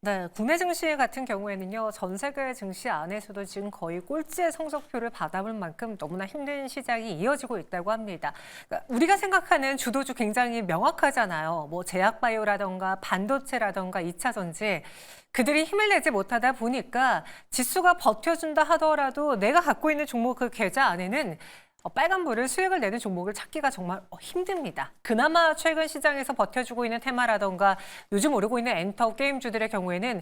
네, 국내 증시 같은 경우에는요, 전 세계 증시 안에서도 지금 거의 꼴찌의 성적표를 받아볼 만큼 너무나 힘든 시장이 이어지고 있다고 합니다. 그러니까 우리가 생각하는 주도주 굉장히 명확하잖아요. 뭐 제약바이오라던가 반도체라던가 2차 전지. 그들이 힘을 내지 못하다 보니까 지수가 버텨준다 하더라도 내가 갖고 있는 종목 그 계좌 안에는 빨간불을 수익을 내는 종목을 찾기가 정말 힘듭니다. 그나마 최근 시장에서 버텨주고 있는 테마라던가 요즘 오르고 있는 엔터 게임주들의 경우에는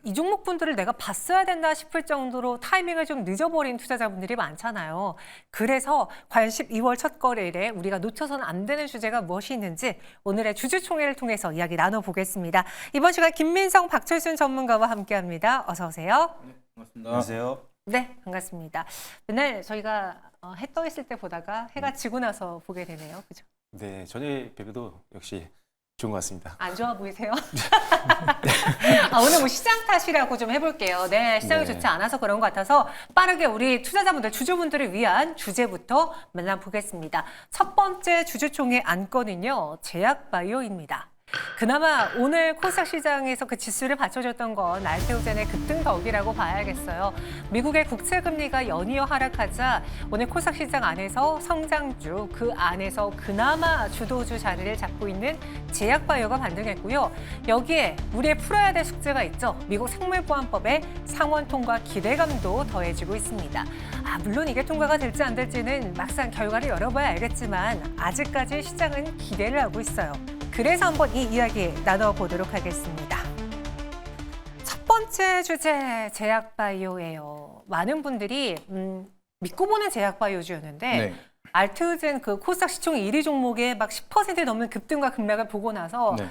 이 종목분들을 내가 봤어야 된다 싶을 정도로 타이밍을 좀 늦어버린 투자자분들이 많잖아요. 그래서 관심 2월 첫 거래일에 우리가 놓쳐서는 안 되는 주제가 무엇이 있는지 오늘의 주주총회를 통해서 이야기 나눠보겠습니다. 이번 시간 김민성, 박철순 전문가와 함께합니다. 어서 오세요. 네, 반갑습니다. 안녕하세요. 네, 반갑습니다. 맨날 저희가 해 떠 있을 때 보다가 해가 지고 나서 보게 되네요. 그죠? 네, 저녁에 뵈도 역시 좋은 것 같습니다. 안 좋아 보이세요? 오늘 뭐 시장 탓이라고 좀 해볼게요. 네, 시장이 네. 좋지 않아서 그런 것 같아서 빠르게 우리 투자자분들, 주주분들을 위한 주제부터 만나보겠습니다. 첫 번째 주주총회 안건은요, 제약바이오입니다. 그나마 오늘 코스닥 시장에서 그 지수를 받쳐줬던 건 알테오젠의 급등 덕이라고 봐야겠어요. 미국의 국채 금리가 연이어 하락하자 오늘 코스닥 시장 안에서 성장주, 그 안에서 그나마 주도주 자리를 잡고 있는 제약바이오가 반등했고요. 여기에 우리의 풀어야 될 숙제가 있죠. 미국 생물보안법의 상원 통과 기대감도 더해지고 있습니다. 물론 이게 통과가 될지 안 될지는 막상 결과를 열어봐야 알겠지만 아직까지 시장은 기대를 하고 있어요. 그래서 한번 이 이야기 나눠보도록 하겠습니다. 첫 번째 주제, 제약바이오예요. 많은 분들이 믿고 보는 제약바이오주였는데 네. 알트젠 그 코스닥 시총 1위 종목에 막 10% 넘는 급등과 급락을 보고 나서 네.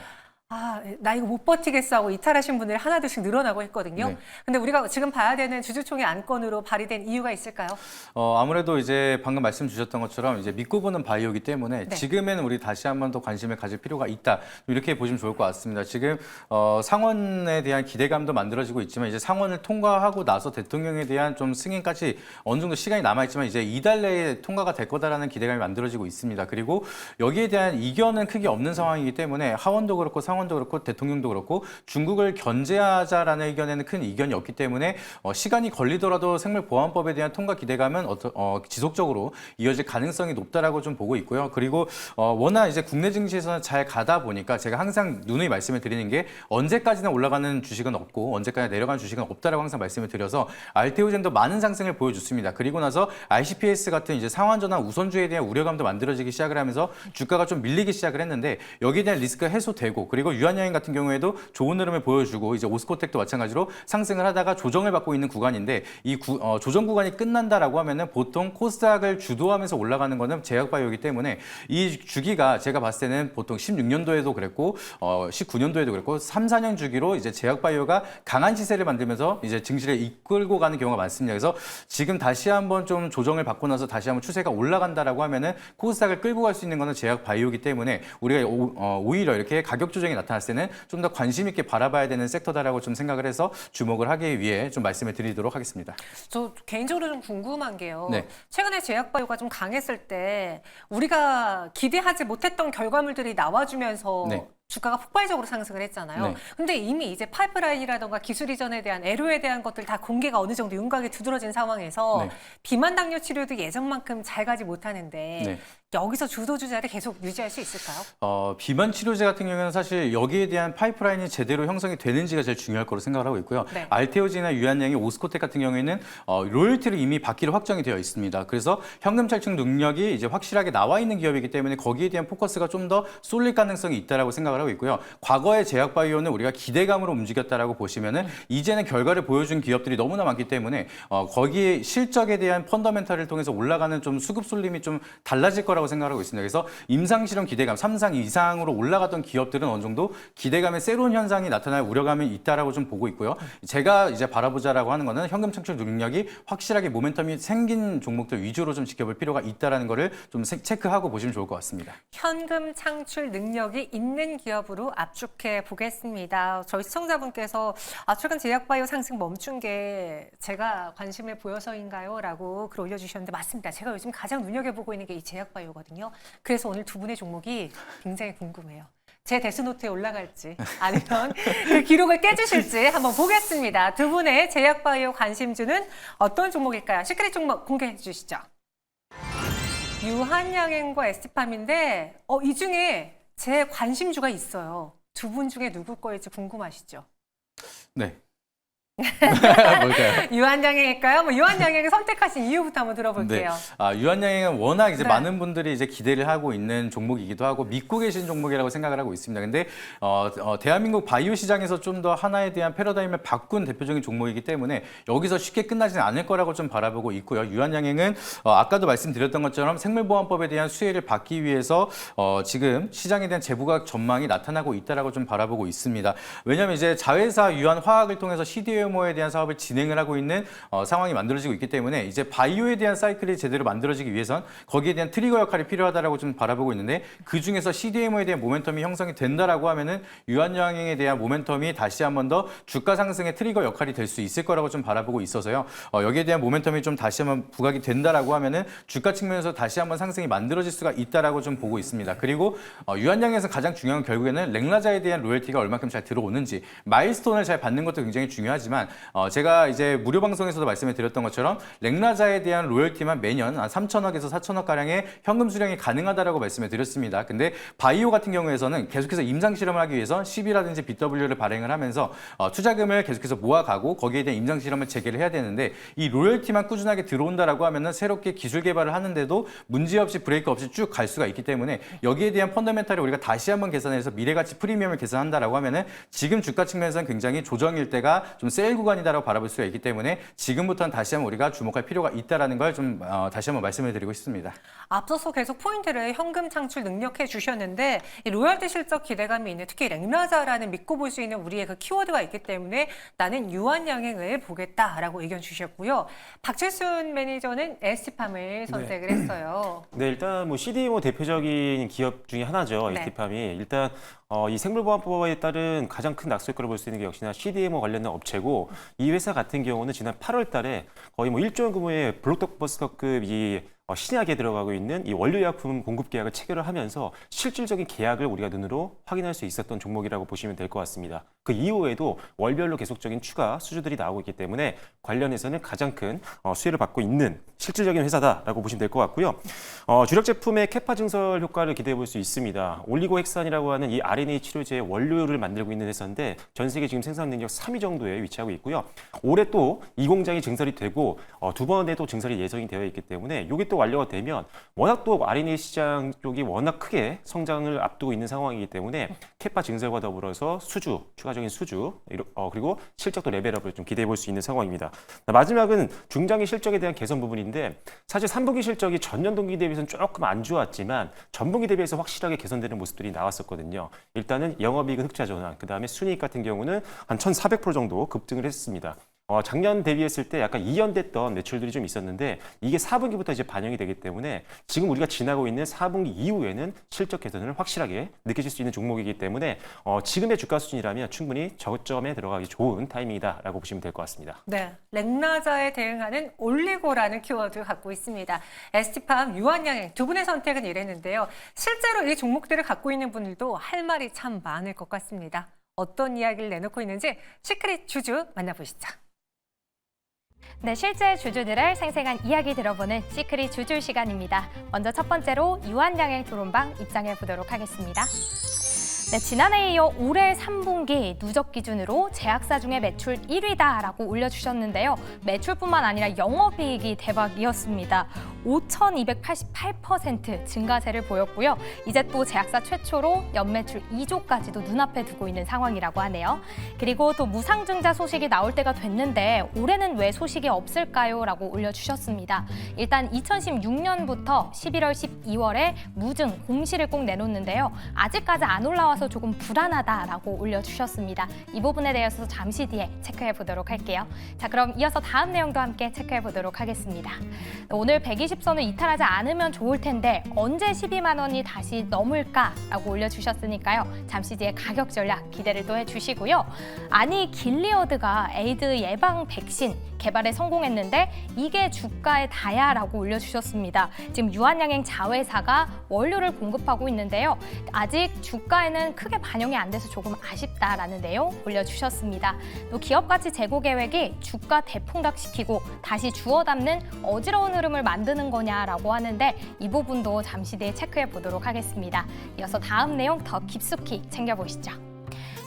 나 이거 못 버티겠어 하고 이탈하신 분들이 하나둘씩 늘어나고 있거든요. 네. 근데 우리가 지금 봐야 되는 주주총회 안건으로 발의된 이유가 있을까요? 아무래도 이제 방금 말씀 주셨던 것처럼 이제 믿고 보는 바이오이기 때문에 네. 지금에는 우리 다시 한 번 더 관심을 가질 필요가 있다. 이렇게 보시면 좋을 것 같습니다. 지금 상원에 대한 기대감도 만들어지고 있지만 이제 상원을 통과하고 나서 대통령에 대한 좀 승인까지 어느 정도 시간이 남아있지만 이제 이달 내에 통과가 될 거다라는 기대감이 만들어지고 있습니다. 그리고 여기에 대한 이견은 크게 없는 상황이기 때문에 하원도 그렇고 상원도 그렇고 대통령도 그렇고 중국을 견제하자라는 의견에는 큰 이견이 없기 때문에 시간이 걸리더라도 생물보안법에 대한 통과 기대감은 지속적으로 이어질 가능성이 높다라고 좀 보고 있고요. 그리고 워낙 이제 국내 증시에서는 잘 가다 보니까 제가 항상 누누이 말씀을 드리는 게 언제까지나 올라가는 주식은 없고 언제까지 내려가는 주식은 없다라고 항상 말씀을 드려서 알테오젠도 많은 상승을 보여줬습니다. 그리고 나서 RCPS 같은 이제 상환전환 우선주에 대한 우려감도 만들어지기 시작을 하면서 주가가 좀 밀리기 시작을 했는데 여기에 대한 리스크가 해소되고 그리고 유한양행 같은 경우에도 좋은 흐름을 보여주고 이제 오스코텍도 마찬가지로 상승을 하다가 조정을 받고 있는 구간인데 이 조정 구간이 끝난다라고 하면은 보통 코스닥을 주도하면서 올라가는 거는 제약바이오이기 때문에 이 주기가 제가 봤을 때는 보통 16년도에도 그랬고 19년도에도 그랬고 3, 4년 주기로 이제 제약바이오가 강한 시세를 만들면서 이제 증시를 이끌고 가는 경우가 많습니다. 그래서 지금 다시 한번 좀 조정을 받고 나서 다시 한번 추세가 올라간다라고 하면은 코스닥을 끌고 갈 수 있는 거는 제약바이오이기 때문에 우리가 오히려 이렇게 가격 조정이 나타났을 때는 좀 더 관심 있게 바라봐야 되는 섹터다라고 좀 생각을 해서 주목을 하기 위해 좀 말씀을 드리도록 하겠습니다. 저 개인적으로 좀 궁금한 게요. 네. 최근에 제약바이오가 좀 강했을 때 우리가 기대하지 못했던 결과물들이 나와주면서 네. 주가가 폭발적으로 상승을 했잖아요. 네. 근데 이미 이제 파이프라인이라던가 기술 이전에 대한 애로에 대한 것들 다 공개가 어느 정도 윤곽이 두드러진 상황에서 네. 비만 당뇨 치료도 예전만큼 잘 가지 못하는데 네. 여기서 주도주자를 계속 유지할 수 있을까요? 비만 치료제 같은 경우에는 사실 여기에 대한 파이프라인이 제대로 형성이 되는지가 제일 중요할 거로 생각을 하고 있고요. 네. 알테오진이나 유한양행, 오스코텍 같은 경우에는 로열티를 이미 받기로 확정이 되어 있습니다. 그래서 현금 탈출 능력이 이제 확실하게 나와 있는 기업이기 때문에 거기에 대한 포커스가 좀 더 쏠릴 가능성이 있다라고 생각을 하고 있고요. 과거의 제약바이오는 우리가 기대감으로 움직였다라고 보시면은 이제는 결과를 보여준 기업들이 너무나 많기 때문에 거기에 실적에 대한 펀더멘탈을 통해서 올라가는 좀 수급 쏠림이 좀 달라질 거라고 생각하고 있습니다. 그래서 임상실험 기대감 3상 이상으로 올라갔던 기업들은 어느 정도 기대감의 새로운 현상이 나타날 우려감이 있다라고 좀 보고 있고요. 제가 이제 바라보자라고 하는 거는 현금 창출 능력이 확실하게 모멘텀이 생긴 종목들 위주로 좀 지켜볼 필요가 있다라는 거를 좀 체크하고 보시면 좋을 것 같습니다. 현금 창출 능력이 있는 기업으로 압축해 보겠습니다. 저희 시청자분께서 최근 제약바이오 상승 멈춘 게 제가 관심을 보여서인가요? 라고 글 올려주셨는데 맞습니다. 제가 요즘 가장 눈여겨보고 있는 게 이 제약바이오거든요. 그래서 오늘 두 분의 종목이 굉장히 궁금해요. 제 데스노트에 올라갈지 아니면 그 기록을 깨주실지 한번 보겠습니다. 두 분의 제약바이오 관심주는 어떤 종목일까요? 시크릿 종목 공개해 주시죠. 유한양행과 에스티팜인데 이 중에 제 관심주가 있어요. 두 분 중에 누구 거일지 궁금하시죠? 네. 뭘까요? 유한양행일까요? 유한양행을 선택하신 이유부터 한번 들어볼게요. 유한양행은 워낙 이제 네. 많은 분들이 이제 기대를 하고 있는 종목이기도 하고 믿고 계신 종목이라고 생각을 하고 있습니다. 근데 대한민국 바이오 시장에서 좀 더 하나에 대한 패러다임을 바꾼 대표적인 종목이기 때문에 여기서 쉽게 끝나지는 않을 거라고 좀 바라보고 있고요. 유한양행은 아까도 말씀드렸던 것처럼 생물보안법에 대한 수혜를 받기 위해서 지금 시장에 대한 재부각 전망이 나타나고 있다라고 좀 바라보고 있습니다. 왜냐하면 이제 자회사 유한화학을 통해서 CDMO에 대한 사업을 진행을 하고 있는 상황이 만들어지고 있기 때문에 이제 바이오에 대한 사이클이 제대로 만들어지기 위해선 거기에 대한 트리거 역할이 필요하다라고 좀 바라보고 있는데 그 중에서 CDMO에 대한 모멘텀이 형성이 된다라고 하면은 유한양행에 대한 모멘텀이 다시 한 번 더 주가 상승의 트리거 역할이 될 수 있을 거라고 좀 바라보고 있어서요. 여기에 대한 모멘텀이 좀 다시 한번 부각이 된다라고 하면은 주가 측면에서 다시 한번 상승이 만들어질 수가 있다라고 좀 보고 있습니다. 그리고 유한양행에서 가장 중요한 건 결국에는 렉나자에 대한 로열티가 얼마큼 잘 들어오는지 마일스톤을 잘 받는 것도 굉장히 중요하지만 제가 이제 무료 방송에서도 말씀을 드렸던 것처럼 렉나자에 대한 로열티만 매년 한 3천억에서 4천억 가량의 현금 수령이 가능하다라고 말씀을 드렸습니다. 근데 바이오 같은 경우에서는 계속해서 임상 실험을 하기 위해서 CB라든지 BW를 발행을 하면서 투자금을 계속해서 모아가고 거기에 대한 임상 실험을 재개를 해야 되는데 이 로열티만 꾸준하게 들어온다라고 하면은 새롭게 기술 개발을 하는데도 문제 없이 브레이크 없이 쭉 갈 수가 있기 때문에 여기에 대한 펀더멘탈을 우리가 다시 한번 계산해서 미래가치 프리미엄을 계산한다라고 하면은 지금 주가 측면에서는 굉장히 조정일 때가 좀 세일 구간이다라고 바라볼 수가 있기 때문에 지금부터는 다시 한번 우리가 주목할 필요가 있다라는 걸 좀 다시 한번 말씀을 드리고 싶습니다. 앞서서 계속 포인트를 현금 창출 능력해 주셨는데 이 로열티 실적 기대감이 있는 특히 렉나자라는 믿고 볼 수 있는 우리의 그 키워드가 있기 때문에 나는 유한양행을 보겠다라고 의견 주셨고요. 박철순 매니저는 에스티팜을 선택을 했어요. 네, 일단 뭐 CDMO 대표적인 기업 중에 하나죠. 네. 에스티팜이 일단 이 생물보안법에 따른 가장 큰 낙수효과를 볼 수 있는 게 역시나 CDMO 관련된 업체고 이 회사 같은 경우는 지난 8월 달에 거의 뭐 1조 원 규모의 블록버스터급 이 신약에 들어가고 있는 이 원료의약품 공급 계약을 체결을 하면서 실질적인 계약을 우리가 눈으로 확인할 수 있었던 종목이라고 보시면 될 것 같습니다. 그 이후에도 월별로 계속적인 추가 수주들이 나오고 있기 때문에 관련해서는 가장 큰 수혜를 받고 있는 실질적인 회사다라고 보시면 될 것 같고요. 주력 제품의 캐파 증설 효과를 기대해 볼 수 있습니다. 올리고핵산이라고 하는 이 RNA 치료제의 원료를 만들고 있는 회사인데 전 세계 지금 생산 능력 3위 정도에 위치하고 있고요. 올해 또 이 공장이 증설이 되고 두 번에 또 증설이 예정이 되어 있기 때문에 이게 또 완료가 되면 워낙 또 RNA 시장 쪽이 워낙 크게 성장을 앞두고 있는 상황이기 때문에 캐파 증설과 더불어서 수주, 추가적인 수주 그리고 실적도 레벨업을 좀 기대해 볼 수 있는 상황입니다. 마지막은 중장기 실적에 대한 개선 부분인데 사실 3분기 실적이 전년 동기 대비해서는 조금 안 좋았지만 전분기 대비해서 확실하게 개선되는 모습들이 나왔었거든요. 일단은 영업이익은 흑자 전환, 그다음에 순이익 같은 경우는 한 1,400% 정도 급등을 했습니다. 작년 대비했을 때 약간 이연됐던 매출들이 좀 있었는데 이게 4분기부터 이제 반영이 되기 때문에 지금 우리가 지나고 있는 4분기 이후에는 실적 개선을 확실하게 느끼실 수 있는 종목이기 때문에 지금의 주가 수준이라면 충분히 저점에 들어가기 좋은 타이밍이다라고 보시면 될 것 같습니다. 네, 렉나자에 대응하는 올리고라는 키워드 갖고 있습니다. 에스티팜, 유한양행 두 분의 선택은 이랬는데요. 실제로 이 종목들을 갖고 있는 분들도 할 말이 참 많을 것 같습니다. 어떤 이야기를 내놓고 있는지 시크릿 주주 만나보시죠. 네, 실제 주주들의 생생한 이야기 들어보는 시크릿 주주 시간입니다. 먼저 첫 번째로 유한양행 토론방 입장해 보도록 하겠습니다. 네, 지난해에 이어 올해 3분기 누적 기준으로 제약사 중에 매출 1위다라고 올려주셨는데요. 매출뿐만 아니라 영업이익이 대박이었습니다. 5,288% 증가세를 보였고요. 이제 또 제약사 최초로 연매출 2조까지도 눈앞에 두고 있는 상황이라고 하네요. 그리고 또 무상증자 소식이 나올 때가 됐는데 올해는 왜 소식이 없을까요? 라고 올려주셨습니다. 일단 2016년부터 11월, 12월에 무증 공시를 꼭 내놓는데요. 아직까지 안 올라와서 조금 불안하다라고 올려주셨습니다. 이 부분에 대해서 잠시 뒤에 체크해 보도록 할게요. 자, 그럼 이어서 다음 내용도 함께 체크해 보도록 하겠습니다. 오늘 120선을 이탈하지 않으면 좋을 텐데 언제 12만 원이 다시 넘을까라고 올려주셨으니까요. 잠시 뒤에 가격 전략 기대를 또 해주시고요. 아니, 길리어드가 에이드 예방 백신 개발에 성공했는데 이게 주가의 다야라고 올려주셨습니다. 지금 유한양행 자회사가 원료를 공급하고 있는데요. 아직 주가에는 부분은 크게 반영이 안 돼서 조금 아쉽다라는 내용 올려주셨습니다. 또 기업 가치 제고 계획이 주가 대폭락시키고 다시 주워 담는 어지러운 흐름을 만드는 거냐라고 하는데 이 부분도 잠시 뒤에 체크해 보도록 하겠습니다. 이어서 다음 내용 더 깊숙이 챙겨보시죠.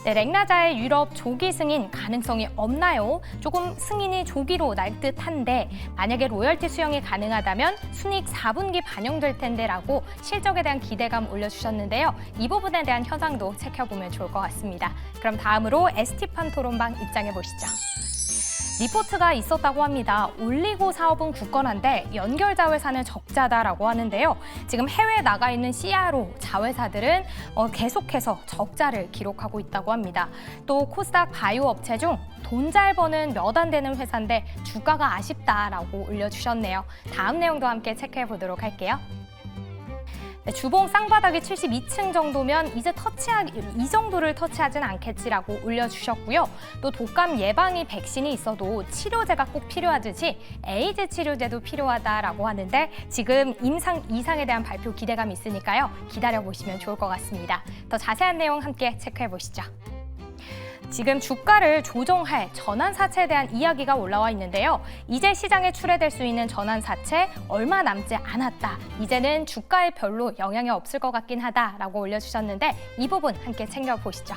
네, 렉나자의 유럽 조기 승인 가능성이 없나요? 조금 승인이 조기로 날 듯한데 만약에 로열티 수령이 가능하다면 순이익 4분기 반영될 텐데라고 실적에 대한 기대감 올려주셨는데요. 이 부분에 대한 현상도 체크해보면 좋을 것 같습니다. 그럼 다음으로 ST팜 토론방 입장해 보시죠. 리포트가 있었다고 합니다. 올리고 사업은 굳건한데 연결 자회사는 적자다라고 하는데요. 지금 해외에 나가 있는 CRO 자회사들은 계속해서 적자를 기록하고 있다고 합니다. 또 코스닥 바이오 업체 중 돈 잘 버는 몇 안 되는 회사인데 주가가 아쉽다라고 올려주셨네요. 다음 내용도 함께 체크해 보도록 할게요. 네, 주봉 쌍바닥이 72층 정도면 이제 이 정도를 터치하진 않겠지라고 올려주셨고요. 또 독감 예방이 백신이 있어도 치료제가 꼭 필요하듯이 에이즈 치료제도 필요하다라고 하는데 지금 이상에 대한 발표 기대감이 있으니까요. 기다려보시면 좋을 것 같습니다. 더 자세한 내용 함께 체크해보시죠. 지금 주가를 조정할 전환사채에 대한 이야기가 올라와 있는데요. 이제 시장에 출회될 수 있는 전환사채 얼마 남지 않았다. 이제는 주가에 별로 영향이 없을 것 같긴 하다라고 올려주셨는데 이 부분 함께 챙겨보시죠.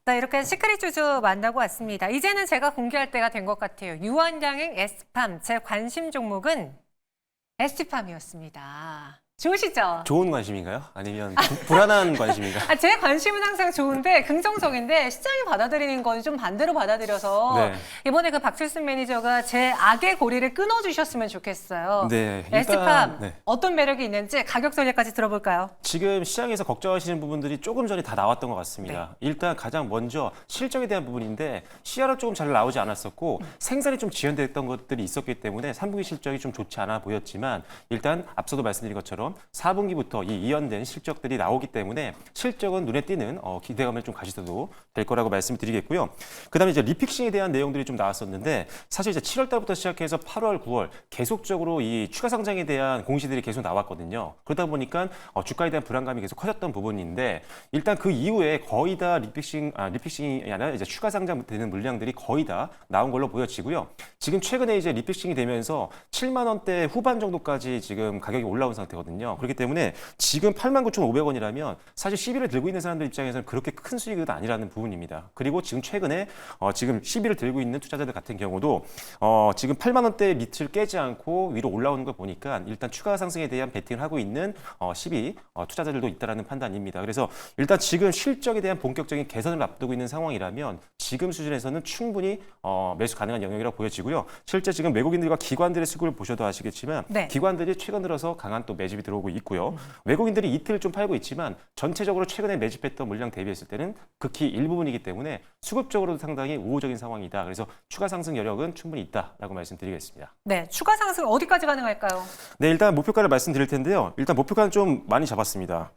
네, 이렇게 시크릿 주주 만나고 왔습니다. 이제는 제가 공개할 때가 된 것 같아요. 유한양행 ST팜, 제 관심 종목은 ST팜이었습니다. 좋으시죠? 좋은 관심인가요? 아니면 불안한 관심인가요? 제 관심은 항상 좋은데 긍정적인데 시장이 받아들이는 건 좀 반대로 받아들여서 네. 이번에 그 박칠순 매니저가 제 악의 고리를 끊어주셨으면 좋겠어요. 네, ST팜 네. 어떤 매력이 있는지 가격 전략까지 들어볼까요? 지금 시장에서 걱정하시는 부분들이 조금 전에 다 나왔던 것 같습니다. 일단 가장 먼저 실적에 대한 부분인데 CR은 조금 잘 나오지 않았었고 생산이 좀 지연됐던 것들이 있었기 때문에 3분기 실적이 좀 좋지 않아 보였지만 일단 앞서도 말씀드린 것처럼 4분기부터 이 이연된 실적들이 나오기 때문에 실적은 눈에 띄는 기대감을 좀 가지셔도 될 거라고 말씀드리겠고요. 그다음에 이제 리픽싱에 대한 내용들이 좀 나왔었는데 사실 이제 7월 달부터 시작해서 8월, 9월 계속적으로 이 추가 상장에 대한 공시들이 계속 나왔거든요. 그러다 보니까 주가에 대한 불안감이 계속 커졌던 부분인데 일단 그 이후에 거의 다 리픽싱이 아니라 이제 추가 상장되는 물량들이 거의 다 나온 걸로 보여지고요. 지금 최근에 이제 리픽싱이 되면서 7만 원대 후반 정도까지 지금 가격이 올라온 상태거든요. 그렇기 때문에 지금 89,500원이라면 사실 시비를 들고 있는 사람들 입장에서는 그렇게 큰 수익은 아니라는 부분입니다. 그리고 지금 최근에 지금 시비를 들고 있는 투자자들 같은 경우도 지금 8만 원대 밑을 깨지 않고 위로 올라오는 걸 보니까 일단 추가 상승에 대한 베팅을 하고 있는 시비 투자자들도 있다라는 판단입니다. 그래서 일단 지금 실적에 대한 본격적인 개선을 앞두고 있는 상황이라면 지금 수준에서는 충분히 매수 가능한 영역이라고 보여지고요. 실제 지금 외국인들과 기관들의 수급을 보셔도 아시겠지만 네. 기관들이 최근 들어서 강한 또 매집이 들어오고 있고요. 외국인들이 이틀 좀 팔고 있지만 전체적으로 최근에 매집했던 물량 대비했을 때는 극히 일부분이기 때문에 수급적으로도 상당히 우호적인 상황이다. 그래서 추가 상승 여력은 충분히 있다라고 말씀드리겠습니다. 네, 추가 상승 어디까지 가능할까요? 네, 일단 목표가를 말씀드릴 텐데요. 일단 목표가는 좀 많이 잡았습니다.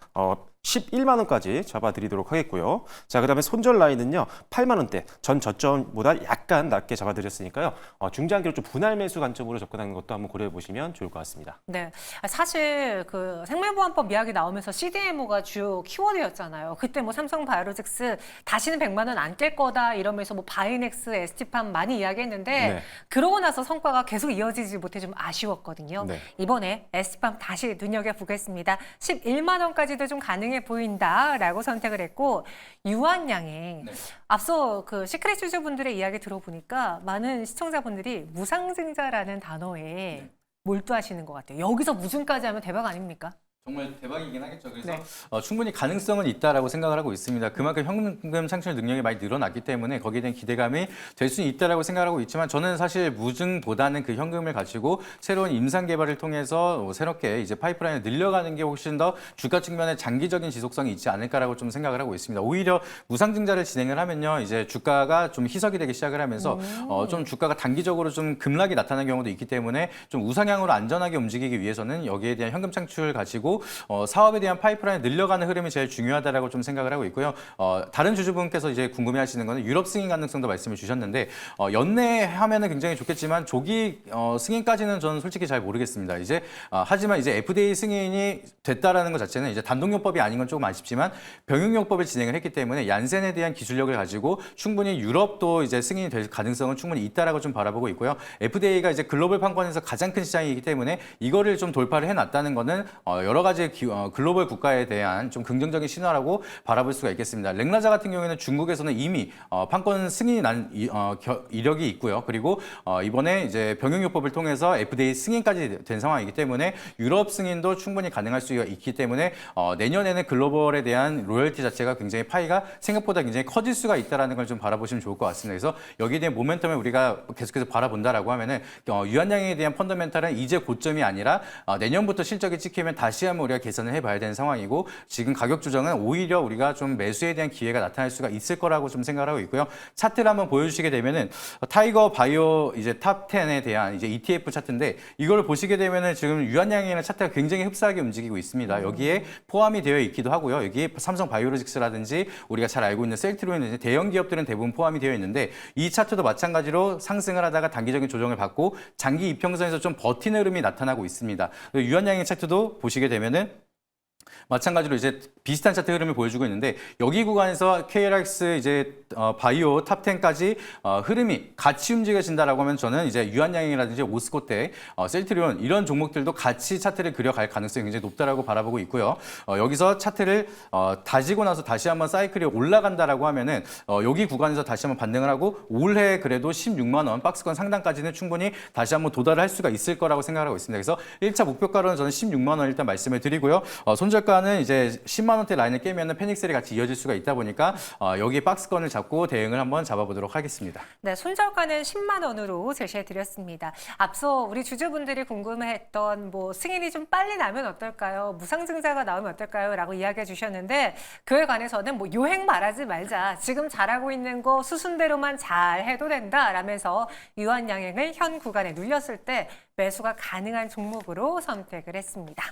11만 원까지 잡아드리도록 하겠고요. 자, 그다음에 손절 라인은요. 8만 원대 전 저점보다 약간 낮게 잡아드렸으니까요. 중장기로 좀 분할 매수 관점으로 접근하는 것도 한번 고려해 보시면 좋을 것 같습니다. 네, 사실 그 생명보험법 이야기 나오면서 CDMO가 주요 키워드였잖아요. 그때 뭐 삼성바이오로직스 다시는 100만 원 안 깰 거다 이러면서 뭐 바이넥스, ST팜 많이 이야기했는데 네. 그러고 나서 성과가 계속 이어지지 못해 좀 아쉬웠거든요. 네. 이번에 ST팜 다시 눈여겨보겠습니다. 11만 원까지도 좀 가능해 보인다라고 선택을 했고 유한양행 네. 앞서 그 시크릿 주주분들의 이야기 들어보니까 많은 시청자분들이 무상증자라는 단어에 몰두하시는 것 같아요. 여기서 무슨까지 하면 대박 아닙니까? 정말 대박이긴 하겠죠. 그래서 네. 충분히 가능성은 있다라고 생각을 하고 있습니다. 그만큼 현금 창출 능력이 많이 늘어났기 때문에 거기에 대한 기대감이 될 수 있다라고 생각하고 있지만 저는 사실 무증보다는 그 현금을 가지고 새로운 임상 개발을 통해서 새롭게 이제 파이프라인을 늘려가는 게 훨씬 더 주가 측면에 장기적인 지속성이 있지 않을까라고 좀 생각을 하고 있습니다. 오히려 무상증자를 진행을 하면요, 이제 주가가 좀 희석이 되기 시작을 하면서 좀 주가가 단기적으로 좀 급락이 나타나는 경우도 있기 때문에 좀 우상향으로 안전하게 움직이기 위해서는 여기에 대한 현금 창출 가지고 그리고 사업에 대한 파이프라인 늘려가는 흐름이 제일 중요하다라고 좀 생각을 하고 있고요. 다른 주주분께서 이제 궁금해하시는 거는 유럽 승인 가능성도 말씀을 주셨는데 연내하면은 굉장히 좋겠지만 조기 승인까지는 저는 솔직히 잘 모르겠습니다. 이제 하지만 이제 FDA 승인이 됐다라는 것 자체는 이제 단독요법이 아닌 건 조금 아쉽지만 병용요법을 진행을 했기 때문에 얀센에 대한 기술력을 가지고 충분히 유럽도 이제 승인이 될 가능성은 충분히 있다라고 좀 바라보고 있고요. FDA가 이제 글로벌 판권에서 가장 큰 시장이기 때문에 이거를 좀 돌파를 해놨다는 거는 여러 가지 글로벌 국가에 대한 좀 긍정적인 신호라고 바라볼 수가 있겠습니다. 렉라자 같은 경우에는 중국에서는 이미 판권 승인이 난 이력이 있고요. 그리고 이번에 이제 병용요법을 통해서 FDA 승인까지 된 상황이기 때문에 유럽 승인도 충분히 가능할 수가 있기 때문에 내년에는 글로벌에 대한 로열티 자체가 굉장히 파이가 생각보다 굉장히 커질 수가 있다는 걸 좀 바라보시면 좋을 것 같습니다. 그래서 여기에 대한 모멘텀을 우리가 계속해서 바라본다라고 하면은 유한양에 대한 펀더멘탈은 이제 고점이 아니라 내년부터 실적이 찍히면 다시 한번 우리가 개선을 해봐야 되는 상황이고 지금 가격 조정은 오히려 우리가 좀 매수에 대한 기회가 나타날 수가 있을 거라고 좀 생각을 하고 있고요. 차트를 한번 보여주시게 되면은 타이거 바이오 이제 탑 10에 대한 이제 ETF 차트인데 이걸 보시게 되면은 지금 유한양이라는 차트가 굉장히 흡사하게 움직이고 있습니다. 여기에 포함이 되어 있기도 하고요. 여기에 삼성 바이오로직스라든지 우리가 잘 알고 있는 셀트로이라든지 대형 기업들은 대부분 포함이 되어 있는데 이 차트도 마찬가지로 상승을 하다가 단기적인 조정을 받고 장기 이평선에서 좀 버티는 흐름이 나타나고 있습니다. 유한양의 차트도 보시게 되면은 마찬가지로 이제 비슷한 차트 흐름을 보여주고 있는데 여기 구간에서 KLX 이제 바이오 탑 10까지 흐름이 같이 움직여진다라고 하면 저는 이제 유한양이라든지 오스코텍, 셀트리온 이런 종목들도 같이 차트를 그려갈 가능성이 굉장히 높다라고 바라보고 있고요. 여기서 차트를 다지고 나서 다시 한번 사이클이 올라간다라고 하면은 여기 구간에서 다시 한번 반등을 하고 올해 그래도 16만 원 박스권 상단까지는 충분히 다시 한번 도달을 할 수가 있을 거라고 생각하고 있습니다. 그래서 1차 목표가로는 저는 16만 원 일단 말씀을 드리고요. 손절가는 이제 10만 원대 라인을 깨면은 패닉셀이 같이 이어질 수가 있다 보니까 여기 박스권을 잡고 대응을 한번 잡아보도록 하겠습니다. 네, 손절가는 10만 원으로 제시해드렸습니다. 앞서 우리 주주분들이 궁금해했던 뭐 승인이 좀 빨리 나면 어떨까요? 무상증자가 나오면 어떨까요? 라고 이야기해 주셨는데 그에 관해서는 뭐 요행 말하지 말자. 지금 잘하고 있는 거 수순대로만 잘 해도 된다. 라면서 유한양행을 현 구간에 눌렸을 때 매수가 가능한 종목으로 선택을 했습니다.